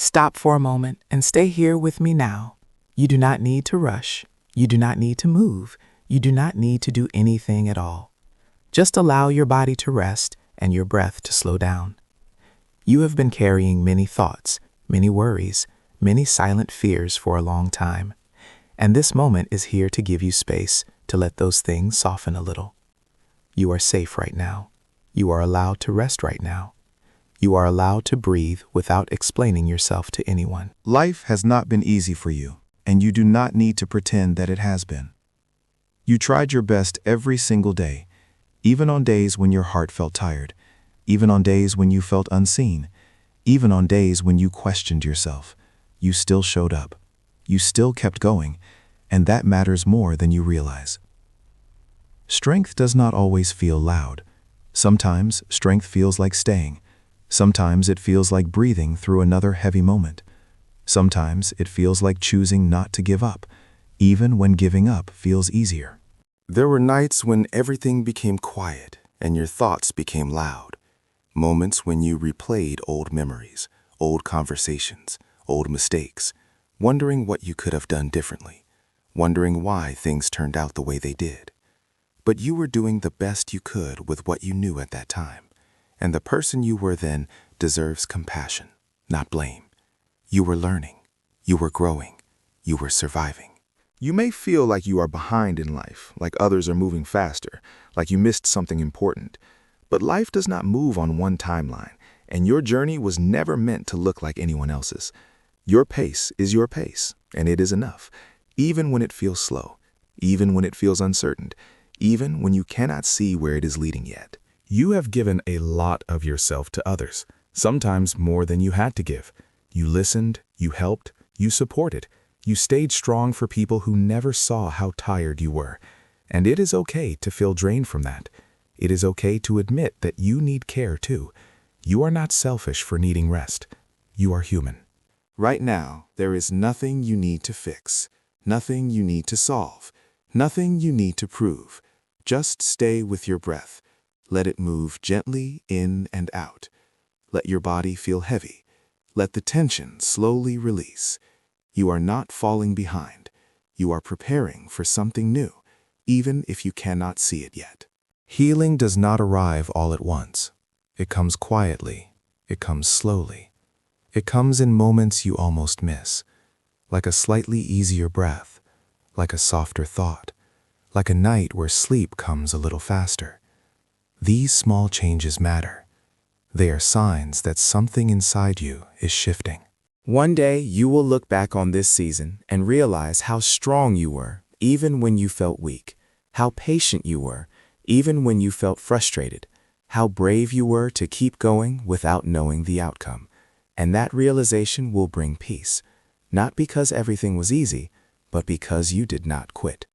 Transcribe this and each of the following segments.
Stop for a moment and stay here with me now. You do not need to rush. You do not need to move. You do not need to do anything at all. Just allow your body to rest and your breath to slow down. You have been carrying many thoughts, many worries, many silent fears for a long time, and this moment is here to give you space to let those things soften a little. You are safe right now. You are allowed to rest right now. You are allowed to breathe without explaining yourself to anyone. Life has not been easy for you, and you do not need to pretend that it has been. You tried your best every single day, even on days when your heart felt tired, even on days when you felt unseen, even on days when you questioned yourself. You still showed up. You still kept going, and that matters more than you realize. Strength does not always feel loud. Sometimes strength feels like staying. Sometimes it feels like breathing through another heavy moment. Sometimes it feels like choosing not to give up, even when giving up feels easier. There were nights when everything became quiet and your thoughts became loud. Moments when you replayed old memories, old conversations, old mistakes, wondering what you could have done differently, wondering why things turned out the way they did. But you were doing the best you could with what you knew at that time. And the person you were then deserves compassion, not blame. You were learning, you were growing, you were surviving. You may feel like you are behind in life, like others are moving faster, like you missed something important. But life does not move on one timeline, and your journey was never meant to look like anyone else's. Your pace is your pace, and it is enough, even when it feels slow, even when it feels uncertain, even when you cannot see where it is leading yet. You have given a lot of yourself to others, sometimes more than you had to give. You listened, you helped, you supported. You stayed strong for people who never saw how tired you were. And it is okay to feel drained from that. It is okay to admit that you need care too. You are not selfish for needing rest. You are human. Right now, there is nothing you need to fix, nothing you need to solve, nothing you need to prove. Just stay with your breath. Let it move gently in and out. Let your body feel heavy. Let the tension slowly release. You are not falling behind. You are preparing for something new, even if you cannot see it yet. Healing does not arrive all at once. It comes quietly. It comes slowly. It comes in moments you almost miss, like a slightly easier breath, like a softer thought, like a night where sleep comes a little faster. These small changes matter. They are signs that something inside you is shifting. One day you will look back on this season and realize how strong you were, even when you felt weak, how patient you were, even when you felt frustrated, how brave you were to keep going without knowing the outcome. And that realization will bring peace, not because everything was easy, but because you did not quit.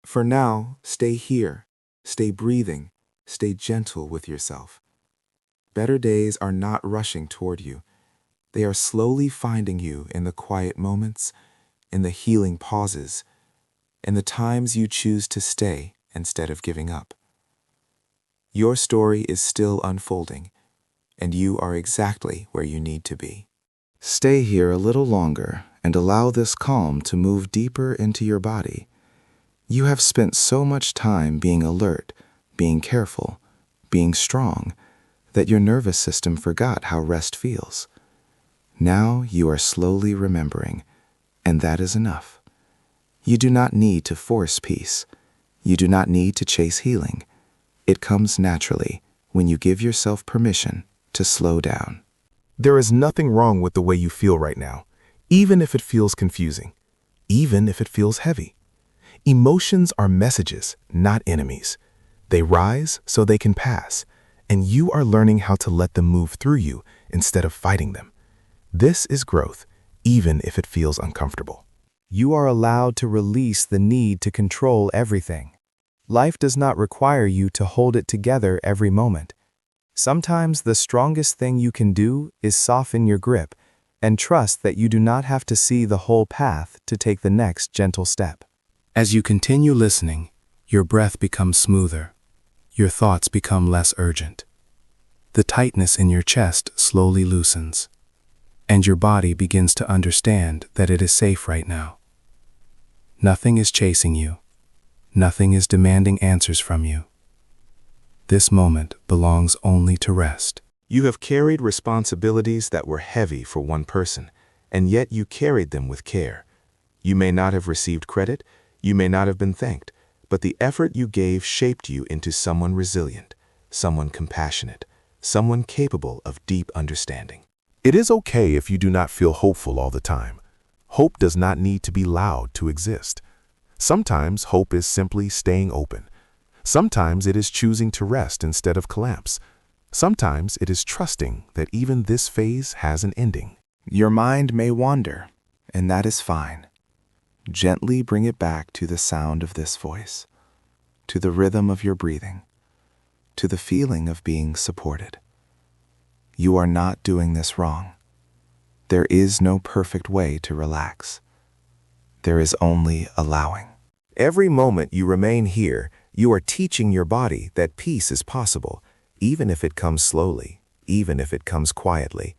For now, stay here, stay breathing, stay gentle with yourself. Better days are not rushing toward you. They are slowly finding you in the quiet moments, in the healing pauses, in the times you choose to stay instead of giving up. Your story is still unfolding, and you are exactly where you need to be. Stay here a little longer and allow this calm to move deeper into your body. You have spent so much time being alert, being careful, being strong, that your nervous system forgot how rest feels. Now you are slowly remembering, and that is enough. You do not need to force peace. You do not need to chase healing. It comes naturally when you give yourself permission to slow down. There is nothing wrong with the way you feel right now, even if it feels confusing, even if it feels heavy. Emotions are messages, not enemies. They rise so they can pass, and you are learning how to let them move through you instead of fighting them. This is growth, even if it feels uncomfortable. You are allowed to release the need to control everything. Life does not require you to hold it together every moment. Sometimes the strongest thing you can do is soften your grip and trust that you do not have to see the whole path to take the next gentle step. As you continue listening, your breath becomes smoother. Your thoughts become less urgent. The tightness in your chest slowly loosens. and your body begins to understand that it is safe right now. Nothing is chasing you. Nothing is demanding answers from you. This moment belongs only to rest. You have carried responsibilities that were heavy for one person, and yet you carried them with care. You may not have received credit, you may not have been thanked, but the effort you gave shaped you into someone resilient, someone compassionate, someone capable of deep understanding. It is okay if you do not feel hopeful all the time. Hope does not need to be loud to exist. Sometimes hope is simply staying open. Sometimes it is choosing to rest instead of collapse. Sometimes it is trusting that even this phase has an ending. Your mind may wander, and that is fine. Gently bring it back to the sound of this voice, to the rhythm of your breathing, to the feeling of being supported. You are not doing this wrong. There is no perfect way to relax. There is only allowing. Every moment you remain here, you are teaching your body that peace is possible, even if it comes slowly, even if it comes quietly.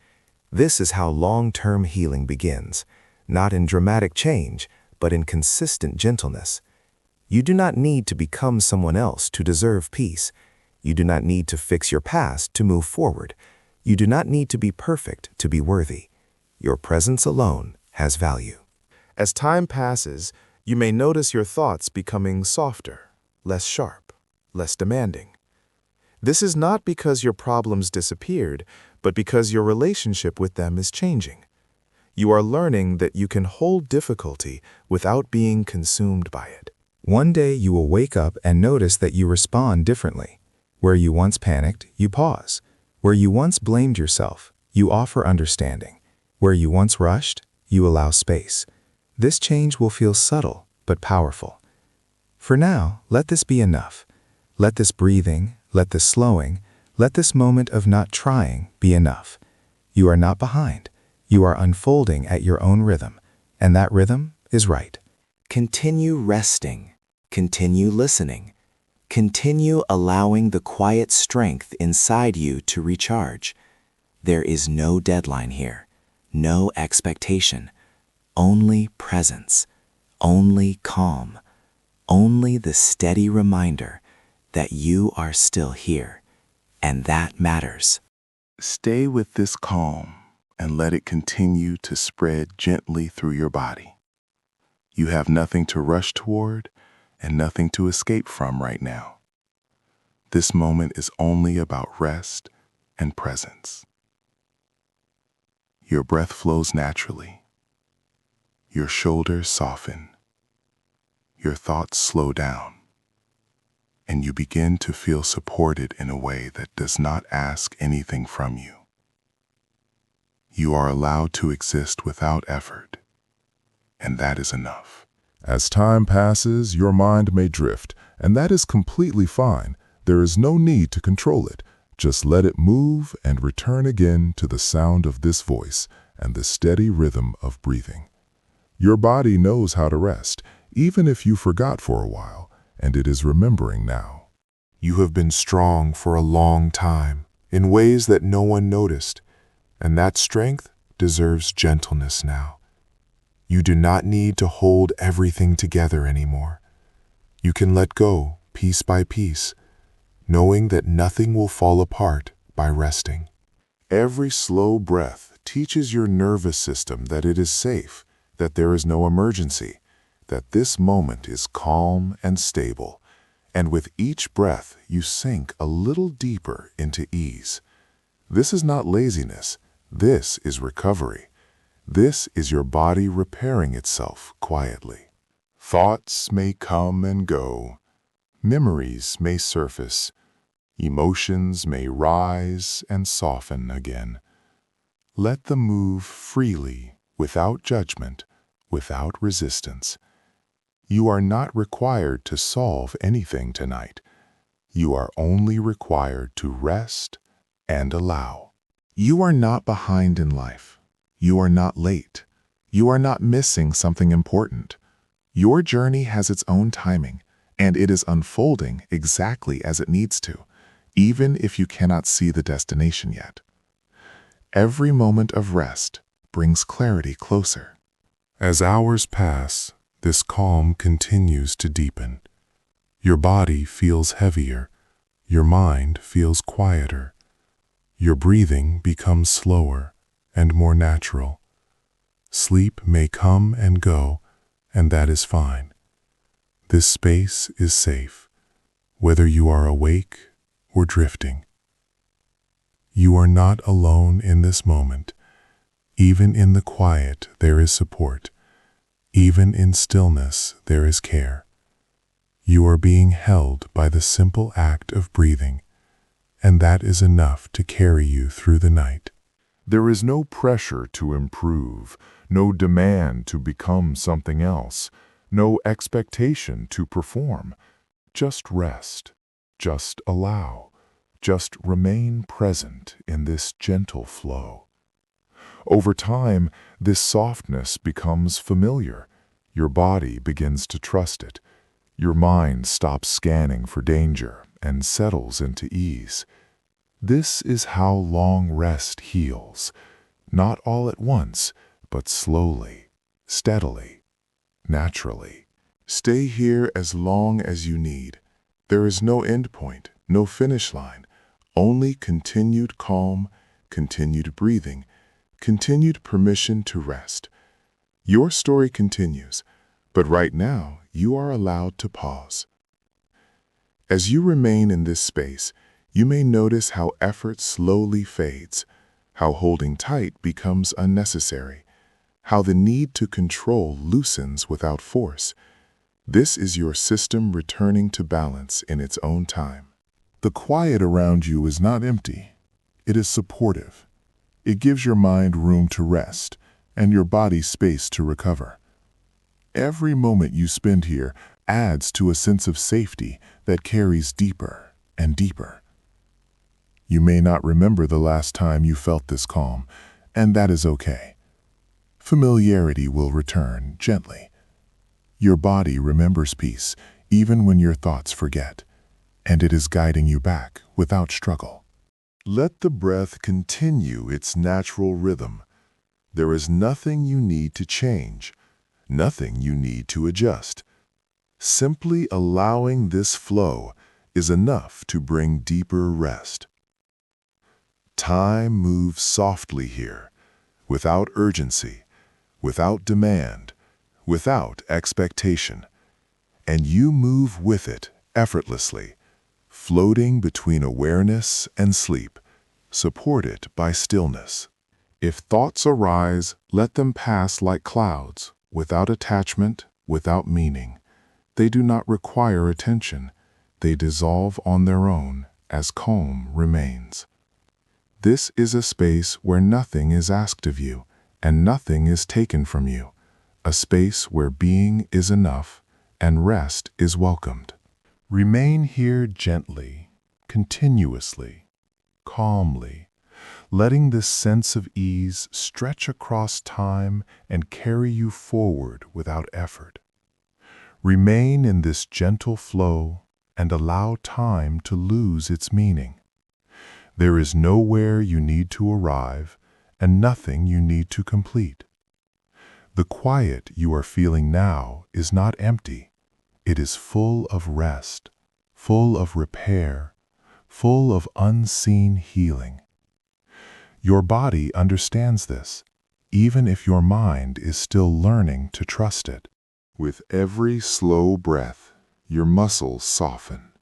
This is how long-term healing begins, not in dramatic change, but in consistent gentleness. You do not need to become someone else to deserve peace. You do not need to fix your past to move forward. You do not need to be perfect to be worthy. Your presence alone has value. As time passes, you may notice your thoughts becoming softer, less sharp, less demanding. This is not because your problems disappeared, but because your relationship with them is changing. You are learning that you can hold difficulty without being consumed by it. One day you will wake up and notice that you respond differently. Where you once panicked, you pause. Where you once blamed yourself, you offer understanding. Where you once rushed, you allow space. This change will feel subtle but powerful. For now, let this be enough. Let this breathing, let this slowing, let this moment of not trying be enough. You are not behind. You are unfolding at your own rhythm, and that rhythm is right. Continue resting. Continue listening. Continue allowing the quiet strength inside you to recharge. There is no deadline here, no expectation, only presence, only calm, only the steady reminder that you are still here, and that matters. Stay with this calm and let it continue to spread gently through your body. You have nothing to rush toward and nothing to escape from right now. This moment is only about rest and presence. Your breath flows naturally. Your shoulders soften. Your thoughts slow down. And you begin to feel supported in a way that does not ask anything from you. You are allowed to exist without effort, and that is enough. As time passes, your mind may drift, and that is completely fine. There is no need to control it. Just let it move and return again to the sound of this voice and the steady rhythm of breathing. Your body knows how to rest, even if you forgot for a while, and it is remembering now. You have been strong for a long time, in ways that no one noticed, and that strength deserves gentleness now. You do not need to hold everything together anymore. You can let go piece by piece, knowing that nothing will fall apart by resting. Every slow breath teaches your nervous system that it is safe, that there is no emergency, that this moment is calm and stable, and with each breath you sink a little deeper into ease. This is not laziness, this is recovery. This is your body repairing itself quietly. Thoughts may come and go, memories may surface, emotions may rise and soften again. Let them move freely, without judgment, without resistance. You are not required to solve anything tonight. You are only required to rest and allow. You are not behind in life. You are not late. You are not missing something important. Your journey has its own timing, and it is unfolding exactly as it needs to, even if you cannot see the destination yet. Every moment of rest, brings clarity closer. As hours pass, this calm continues to deepen. Your body feels heavier. Your mind feels quieter. Your breathing becomes slower and more natural. Sleep may come and go, and that is fine. This space is safe, whether you are awake or drifting. You are not alone in this moment. Even in the quiet, there is support. Even in stillness, there is care. You are being held by the simple act of breathing, and that is enough to carry you through the night. There is no pressure to improve, no demand to become something else, no expectation to perform. Just rest, just allow, just remain present in this gentle flow. Over time, this softness becomes familiar. Your body begins to trust it. Your mind stops scanning for danger and settles into ease. This is how long rest heals, not all at once, but slowly, steadily, naturally. Stay here as long as you need. There is no end point, no finish line, only continued calm, continued breathing, continued permission to rest. Your story continues, but right now you are allowed to pause. As you remain in this space, you may notice how effort slowly fades, how holding tight becomes unnecessary, how the need to control loosens without force. This is your system returning to balance in its own time. The quiet around you is not empty. It is supportive. It gives your mind room to rest and your body space to recover. Every moment you spend here adds to a sense of safety that carries deeper and deeper. You may not remember the last time you felt this calm, and that is okay. Familiarity will return gently. Your body remembers peace even when your thoughts forget, and it is guiding you back without struggle. Let the breath continue its natural rhythm. There is nothing you need to change, nothing you need to adjust. Simply allowing this flow is enough to bring deeper rest. Time moves softly here, without urgency, without demand, without expectation, and you move with it effortlessly, floating between awareness and sleep, supported by stillness. If thoughts arise, let them pass like clouds, without attachment, without meaning. They do not require attention. They dissolve on their own as calm remains. This is a space where nothing is asked of you and nothing is taken from you, a space where being is enough and rest is welcomed. Remain here gently, continuously, calmly, letting this sense of ease stretch across time and carry you forward without effort. Remain in this gentle flow and allow time to lose its meaning. There is nowhere you need to arrive and nothing you need to complete. The quiet you are feeling now is not empty. It is full of rest, full of repair, full of unseen healing. Your body understands this, even if your mind is still learning to trust it. With every slow breath, your muscles soften,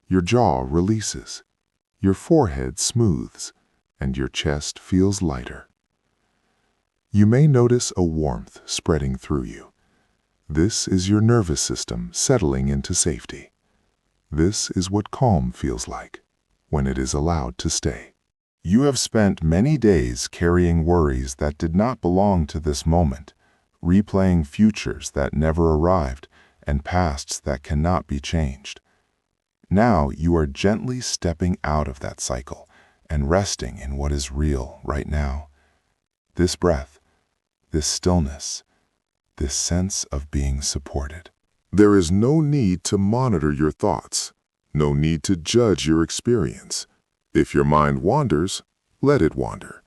your jaw releases, your forehead smooths, and your chest feels lighter. You may notice a warmth spreading through you. This is your nervous system settling into safety. This is what calm feels like when it is allowed to stay. You have spent many days carrying worries that did not belong to this moment, replaying futures that never arrived and pasts that cannot be changed. Now you are gently stepping out of that cycle and resting in what is real right now. This breath, this stillness, this sense of being supported. There is no need to monitor your thoughts, no need to judge your experience. If your mind wanders, let it wander.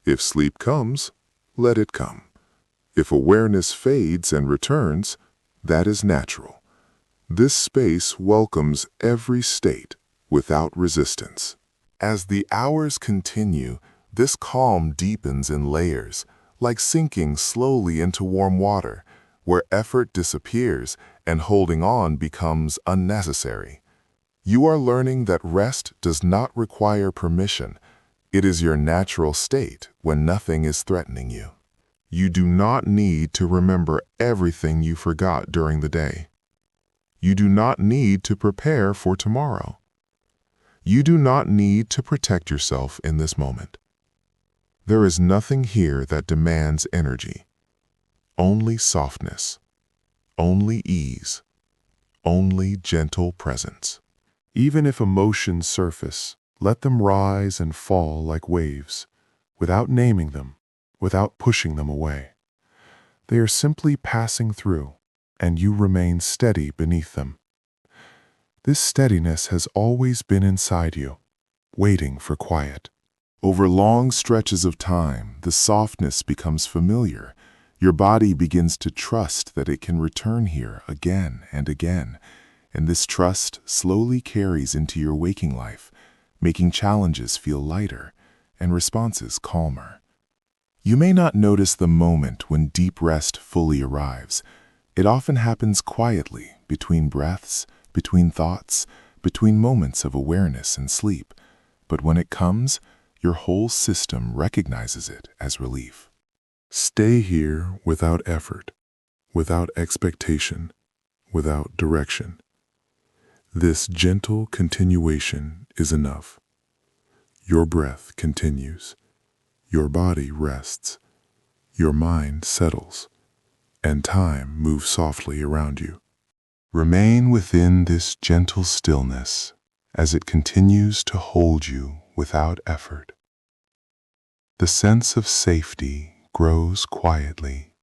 If sleep comes, Let it come. If awareness fades and returns, that is natural. This space welcomes every state without resistance. As the hours continue, this calm deepens in layers, like sinking slowly into warm water, where effort disappears and holding on becomes unnecessary. You are learning that rest does not require permission. It is your natural state when nothing is threatening you. You do not need to remember everything you forgot during the day. You do not need to prepare for tomorrow. You do not need to protect yourself in this moment. There is nothing here that demands energy. Only softness, only ease, only gentle presence. Even if emotions surface, let them rise and fall like waves, without naming them, without pushing them away. They are simply passing through, and you remain steady beneath them. This steadiness has always been inside you, waiting for quiet. Over long stretches of time, the softness becomes familiar. Your body begins to trust that it can return here again and again, and this trust slowly carries into your waking life, making challenges feel lighter and responses calmer. You may not notice the moment when deep rest fully arrives. It often happens quietly, between breaths, between thoughts, between moments of awareness and sleep. But when it comes, your whole system recognizes it as relief. Stay here without effort, without expectation, without direction. This gentle continuation is enough. Your breath continues. Your body rests. Your mind settles. And time moves softly around you. Remain within this gentle stillness as it continues to hold you without effort. The sense of safety grows quietly.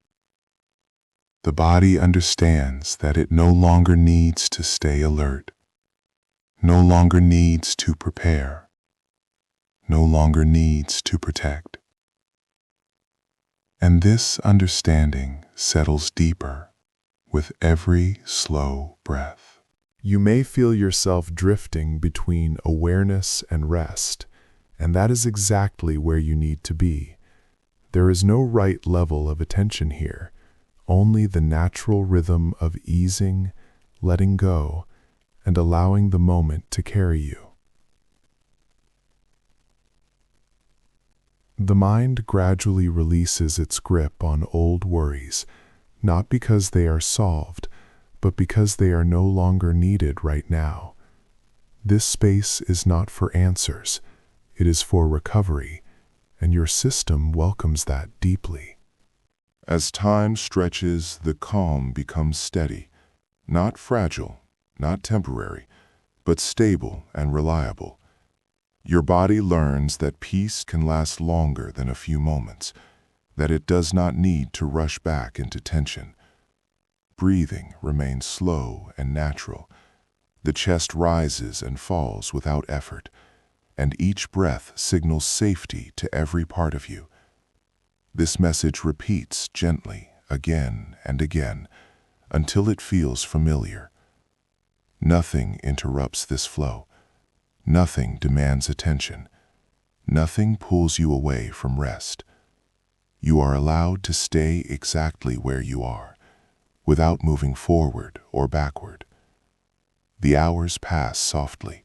The body understands that it no longer needs to stay alert, no longer needs to prepare, no longer needs to protect. And this understanding settles deeper with every slow breath. You may feel yourself drifting between awareness and rest, and that is exactly where you need to be. There is no right level of attention here, only the natural rhythm of easing, letting go, and allowing the moment to carry you. The mind gradually releases its grip on old worries, not because they are solved, but because they are no longer needed right now. This space is not for answers, it is for recovery, and your system welcomes that deeply. As time stretches, the calm becomes steady, not fragile, not temporary, but stable and reliable. Your body learns that peace can last longer than a few moments, that it does not need to rush back into tension. Breathing remains slow and natural. The chest rises and falls without effort, and each breath signals safety to every part of you. This message repeats gently again and again until it feels familiar. Nothing interrupts this flow. Nothing demands attention. Nothing pulls you away from rest. You are allowed to stay exactly where you are, without moving forward or backward. The hours pass softly,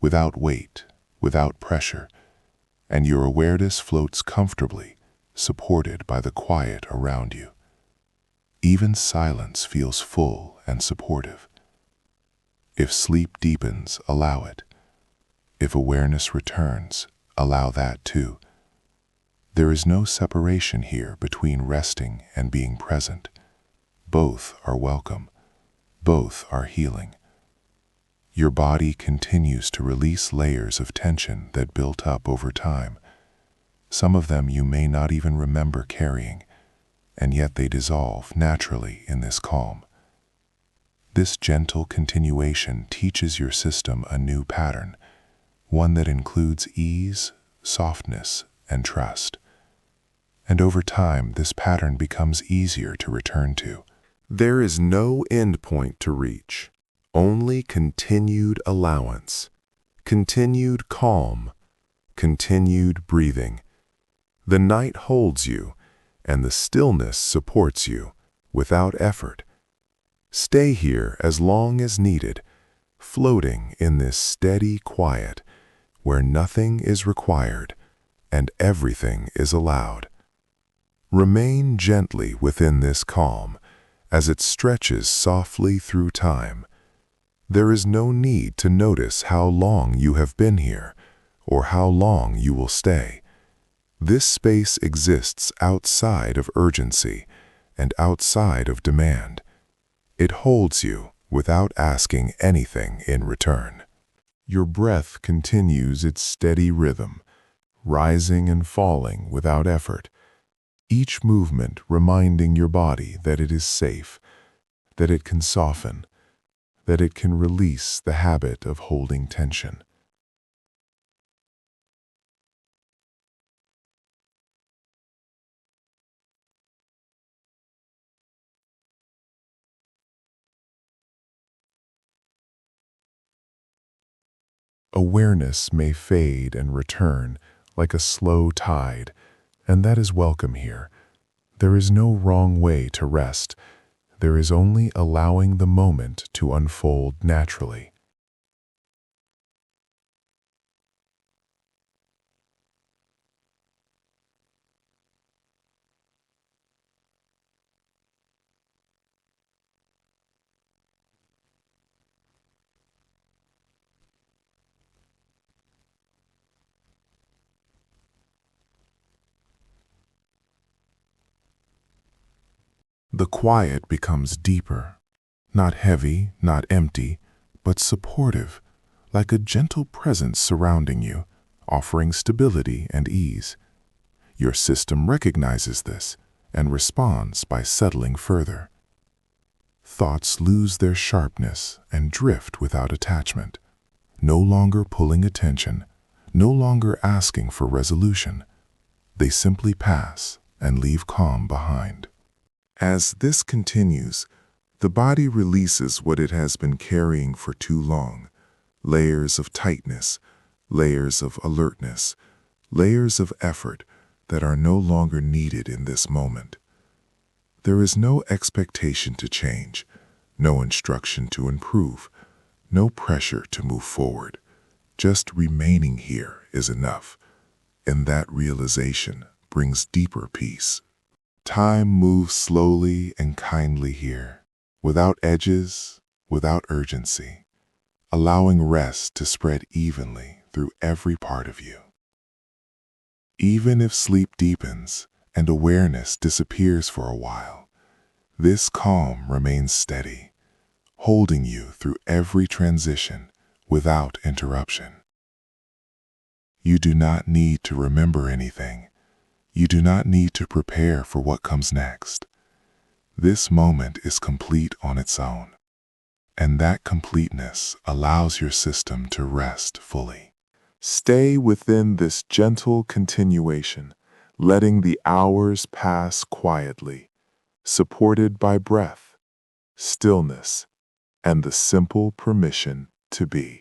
without weight, without pressure, and your awareness floats comfortably, supported by the quiet around you. Even silence feels full and supportive. If sleep deepens, allow it. If awareness returns, allow that too. There is no separation here between resting and being present. Both are welcome. Both are healing. Your body continues to release layers of tension that built up over time. Some of them you may not even remember carrying, and yet they dissolve naturally in this calm. This gentle continuation teaches your system a new pattern, one that includes ease, softness, and trust. and over time this pattern becomes easier to return to. There is no end point to reach, only continued allowance, continued calm, continued breathing. The night holds you, and the stillness supports you, without effort. Stay here as long as needed, floating in this steady quiet, where nothing is required and everything is allowed. Remain gently within this calm, as it stretches softly through time. There is no need to notice how long you have been here, or how long you will stay. This space exists outside of urgency and outside of demand. It holds you without asking anything in return. Your breath continues its steady rhythm, rising and falling without effort, each movement reminding your body that it is safe, that it can soften, that it can release the habit of holding tension. Awareness may fade and return like a slow tide, and that is welcome here. There is no wrong way to rest. There is only allowing the moment to unfold naturally. The quiet becomes deeper, not heavy, not empty, but supportive, like a gentle presence surrounding you, offering stability and ease. Your system recognizes this and responds by settling further. Thoughts lose their sharpness and drift without attachment, no longer pulling attention, no longer asking for resolution. They simply pass and leave calm behind. As this continues, the body releases what it has been carrying for too long, layers of tightness, layers of alertness, layers of effort that are no longer needed in this moment. There is no expectation to change, no instruction to improve, no pressure to move forward. Just remaining here is enough, and that realization brings deeper peace. Time moves slowly and kindly here, without edges, without urgency, allowing rest to spread evenly through every part of you. Even if sleep deepens and awareness disappears for a while, this calm remains steady, holding you through every transition without interruption. You do not need to remember anything. You do not need to prepare for what comes next. This moment is complete on its own, and that completeness allows your system to rest fully. Stay within this gentle continuation, letting the hours pass quietly, supported by breath, stillness, and the simple permission to be.